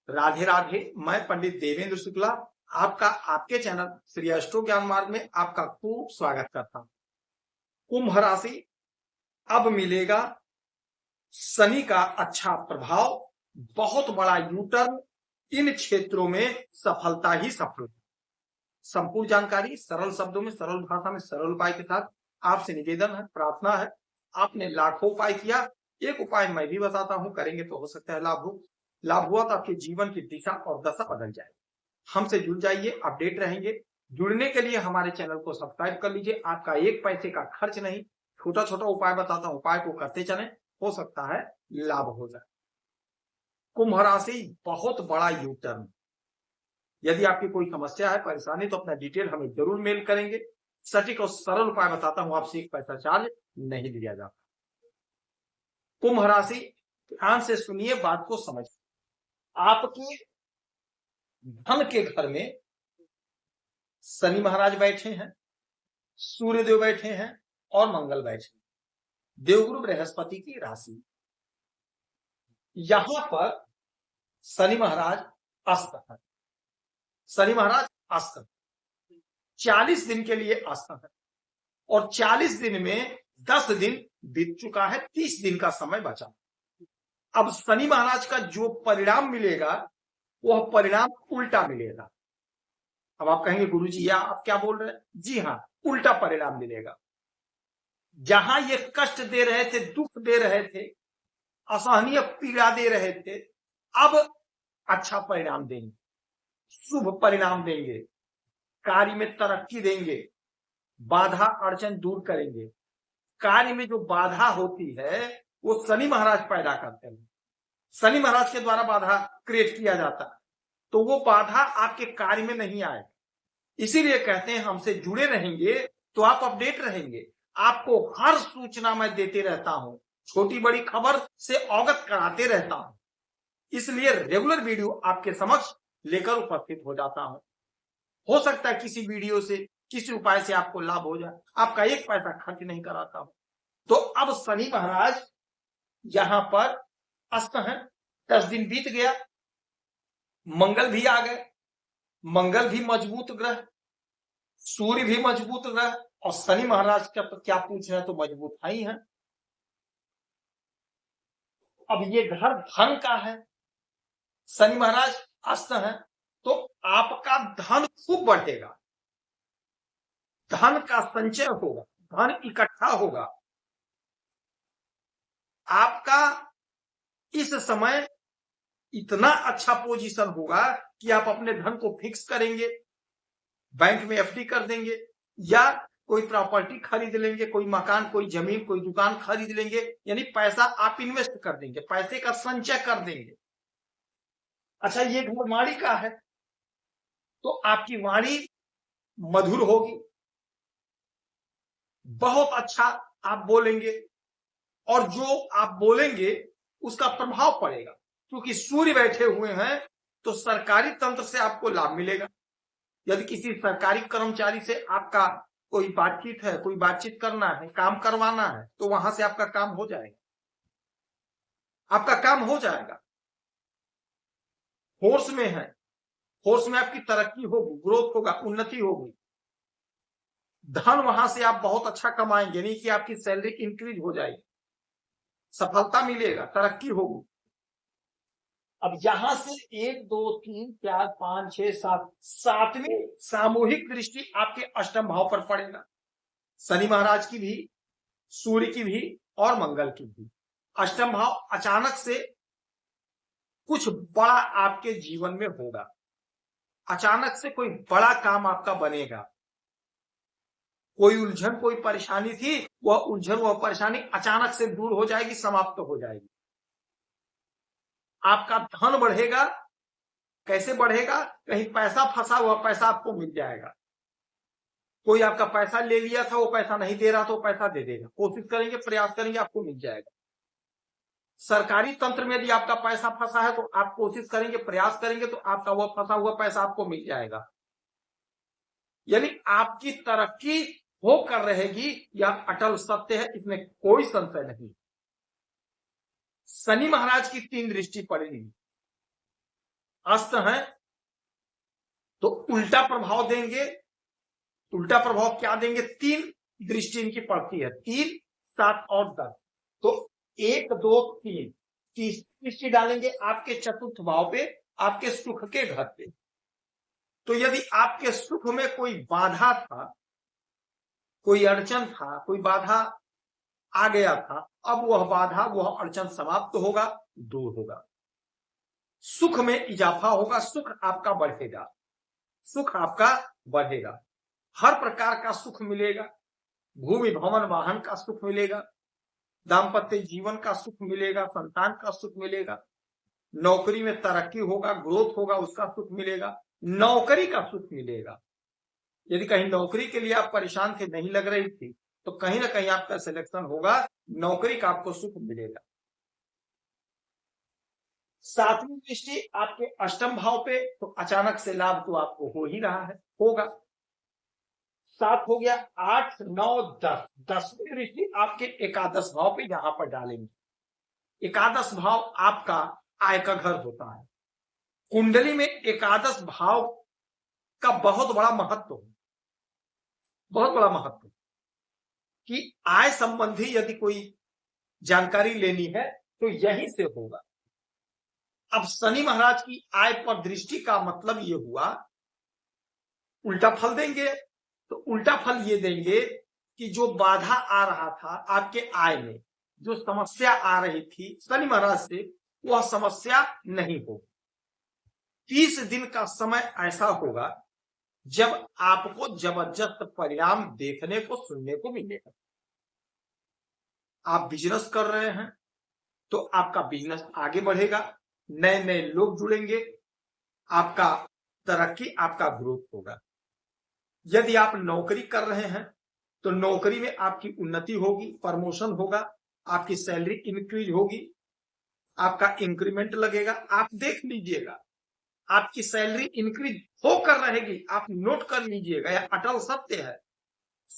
राधे राधे। मैं पंडित देवेंद्र शुक्ला आपका आपके चैनल श्री अष्टो ज्ञान मार्ग में आपका खूब स्वागत करता हूं। कुंभ राशि, अब मिलेगा शनि का अच्छा प्रभाव, बहुत बड़ा यूटर्न, इन क्षेत्रों में सफलता ही सफलता। संपूर्ण जानकारी सरल शब्दों में, सरल भाषा में, सरल उपाय के साथ आपसे निवेदन है, प्रार्थना है। आपने लाखों उपाय किया, एक उपाय मैं भी बताता हूं, करेंगे तो हो सकता है लाभ हुआ तो आपके जीवन की दिशा और दशा बदल जाए। हमसे जुड़ जाइए, अपडेट रहेंगे। जुड़ने के लिए हमारे चैनल को सब्सक्राइब कर लीजिए। आपका एक पैसे का खर्च नहीं, छोटा छोटा उपाय बताता हूं, उपाय को करते चलें, हो सकता है लाभ हो जाए। कुंभ राशि, बहुत बड़ा यूटर्न। यदि आपकी कोई समस्या है, परेशानी, तो अपना डिटेल हमें जरूर मेल करेंगे। सटीक और सरल उपाय बताता हूं, आपसे एक पैसा चार्ज नहीं लिया जाता। कुंभ राशि, ध्यान से सुनिए, बात को समझिए। आपके धन के घर में शनि महाराज बैठे हैं, सूर्यदेव बैठे हैं और मंगल बैठे हैं। देवगुरु बृहस्पति की राशि, यहां पर शनि महाराज अस्त है। शनि महाराज अस्त 40 दिन के लिए अस्त है और 40 दिन में 10 दिन बीत चुका है, 30 दिन का समय बचा। अब शनि महाराज का जो परिणाम मिलेगा वह परिणाम उल्टा मिलेगा। अब आप कहेंगे गुरुजी या आप क्या बोल रहे हैं? जी हाँ, उल्टा परिणाम मिलेगा। जहां ये कष्ट दे रहे थे, दुख दे रहे थे, असहनीय पीड़ा दे रहे थे, अब अच्छा परिणाम देंगे, शुभ परिणाम देंगे, कार्य में तरक्की देंगे, बाधा अड़चन दूर करेंगे। कार्य में जो बाधा होती है वो शनि महाराज पैदा करते हैं। शनि महाराज के द्वारा बाधा क्रिएट किया जाता है, तो वो बाधा आपके कार्य में नहीं आए। इसीलिए कहते हैं हमसे जुड़े रहेंगे तो आप अपडेट रहेंगे। आपको हर सूचना मैं देते रहता हूं, छोटी बड़ी खबर से अवगत कराते रहता हूं, इसलिए रेगुलर वीडियो आपके समक्ष लेकर उपस्थित हो जाता हूं। हो सकता है किसी वीडियो से, किसी उपाय से आपको लाभ हो जाए, आपका एक पैसा खर्च नहीं कराता हूं। तो अब शनि महाराज यहां पर अस्त है, 10 दिन बीत गया, मंगल भी आ गए। मंगल भी मजबूत ग्रह, सूर्य भी मजबूत ग्रह और शनि महाराज का तो क्या पूछ रहे हैं, तो मजबूत है ही है। अब ये घर धन का है, शनि महाराज अस्त है, तो आपका धन खूब बढ़ेगा, धन का संचय होगा, धन इकट्ठा होगा। आपका इस समय इतना अच्छा पोजीशन होगा कि आप अपने धन को फिक्स करेंगे, बैंक में एफडी कर देंगे, या कोई प्रॉपर्टी खरीद लेंगे, कोई मकान, कोई जमीन, कोई दुकान खरीद लेंगे, यानी पैसा आप इन्वेस्ट कर देंगे, पैसे का संचय कर देंगे। अच्छा, ये घर वाणी का है, तो आपकी वाणी मधुर होगी, बहुत अच्छा आप बोलेंगे, और जो आप बोलेंगे उसका प्रभाव पड़ेगा। क्योंकि सूर्य बैठे हुए हैं तो सरकारी तंत्र से आपको लाभ मिलेगा। यदि किसी सरकारी कर्मचारी से आपका कोई बातचीत है, कोई बातचीत करना है, काम करवाना है, तो वहां से आपका काम हो जाएगा, आपका काम हो जाएगा। फोर्स में है, फोर्स में आपकी तरक्की होगी, ग्रोथ होगा, उन्नति होगी, धन वहां से आप बहुत अच्छा कमाएंगे, नहीं कि आपकी सैलरी इंक्रीज हो जाएगी, सफलता मिलेगा, तरक्की होगी। अब यहां से 1 2 3 4 5 6 7 सातवीं सामूहिक दृष्टि आपके अष्टम भाव पर पड़ेगा, शनि महाराज की भी, सूर्य की भी और मंगल की भी। अष्टम भाव अचानक से कुछ बड़ा आपके जीवन में होगा, अचानक से कोई बड़ा काम आपका बनेगा। कोई उलझन, कोई परेशानी थी, वह उलझन, वह परेशानी अचानक से दूर हो जाएगी, समाप्त हो जाएगी। आपका धन बढ़ेगा। कैसे बढ़ेगा? कहीं पैसा फंसा हुआ पैसा आपको मिल जाएगा। कोई आपका पैसा ले लिया था, वो पैसा नहीं दे रहा, तो पैसा दे देगा, कोशिश करेंगे, प्रयास करेंगे, आपको मिल जाएगा। सरकारी तंत्र में यदि आपका पैसा फंसा है तो आप कोशिश करेंगे, प्रयास करेंगे, तो आपका वह फंसा हुआ पैसा आपको मिल जाएगा। यानी आपकी तरक्की होकर रहेगी, यह अटल सत्य है, इसमें कोई संशय नहीं। शनि महाराज की 3 दृष्टि पड़ेगी, अस्त हैं तो उल्टा प्रभाव देंगे। उल्टा प्रभाव क्या देंगे? 3 दृष्टि इनकी पड़ती है, 3, 7 और 10। तो 1, 2, 3 तीसरी दृष्टि डालेंगे आपके चतुर्थ भाव पे, आपके सुख के घर पे। तो यदि आपके सुख में कोई बाधा था, कोई अड़चन था, कोई बाधा आ गया था, अब वह बाधा, वह अड़चन समाप्त होगा, दूर होगा, सुख में इजाफा होगा, सुख आपका बढ़ेगा, सुख आपका बढ़ेगा, हर प्रकार का सुख मिलेगा। भूमि भवन वाहन का सुख मिलेगा, दाम्पत्य जीवन का सुख मिलेगा, संतान का सुख मिलेगा, नौकरी में तरक्की होगा, ग्रोथ होगा, उसका सुख मिलेगा, नौकरी का सुख मिलेगा। यदि कहीं नौकरी के लिए आप परेशान थे, नहीं लग रही थी, तो कहीं ना कहीं आपका सिलेक्शन होगा, नौकरी का आपको सुख मिलेगा। 7वीं दृष्टि आपके अष्टम भाव पे, तो अचानक से लाभ तो आपको हो ही रहा है, होगा। 7 हो गया, 8, 9, 10। 10वीं दृष्टि आपके एकादश भाव पे यहां पर डालेंगे। एकादश भाव आपका आय का घर होता है। कुंडली में एकादश भाव का बहुत बड़ा महत्व है, बहुत बड़ा महत्व, कि आय संबंधी यदि कोई जानकारी लेनी है तो यहीं से होगा। अब शनि महाराज की आय पर दृष्टि का मतलब ये हुआ, उल्टा फल देंगे। तो उल्टा फल ये देंगे कि जो बाधा आ रहा था आपके आय में, जो समस्या आ रही थी शनि महाराज से, वह समस्या नहीं होगी। 30 दिन का समय ऐसा होगा जब आपको जबरदस्त परिणाम देखने को, सुनने को मिलेगा। आप बिजनेस कर रहे हैं तो आपका बिजनेस आगे बढ़ेगा, नए नए लोग जुड़ेंगे, आपका तरक्की, आपका ग्रोथ होगा। यदि आप नौकरी कर रहे हैं तो नौकरी में आपकी उन्नति होगी, प्रमोशन होगा, आपकी सैलरी इंक्रीज होगी, आपका इंक्रीमेंट लगेगा। आप देख लीजिएगा, आपकी सैलरी इंक्रीज होकर रहेगी, आप नोट कर लीजिएगा, यह अटल सत्य है।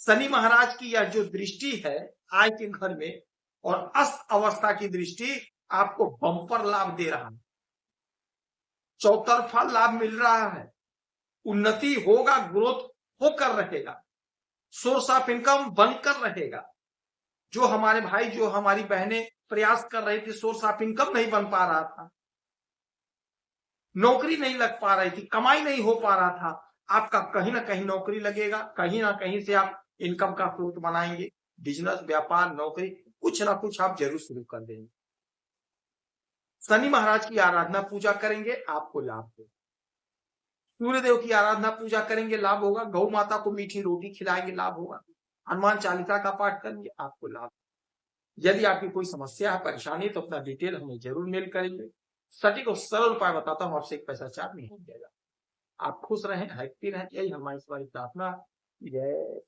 शनि महाराज की यह जो दृष्टि है आय के घर में, और अस्त अवस्था की दृष्टि आपको बम्पर लाभ दे रहा है, चौतरफा लाभ मिल रहा है, उन्नति होगा, ग्रोथ होकर रहेगा, सोर्स ऑफ इनकम बनकर रहेगा। जो हमारे भाई, जो हमारी बहनें प्रयास कर रही थी, सोर्स ऑफ इनकम नहीं बन पा रहा था, नौकरी नहीं लग पा रही थी, कमाई नहीं हो पा रहा था, आपका कहीं ना कहीं नौकरी लगेगा, कहीं ना कहीं से आप इनकम का स्रोत बनाएंगे, बिजनेस, व्यापार, नौकरी, कुछ ना कुछ आप जरूर शुरू कर देंगे। शनि महाराज की आराधना पूजा करेंगे, आपको लाभ होगा। सूर्यदेव की आराधना पूजा करेंगे, लाभ होगा। गौ माता को मीठी रोटी खिलाएंगे, लाभ होगा। हनुमान चालीसा का पाठ करेंगे, आपको लाभ। यदि आपकी कोई समस्या है, परेशानी, तो अपना डिटेल हमें जरूर मेल करेंगे। सटीक और सरल उपाय बताता हूँ, आपसे एक पैसा चार्ज नहीं हो जाएगा। आप खुश रहें, हैप्पी रहें, यही हमारी प्रार्थना। जय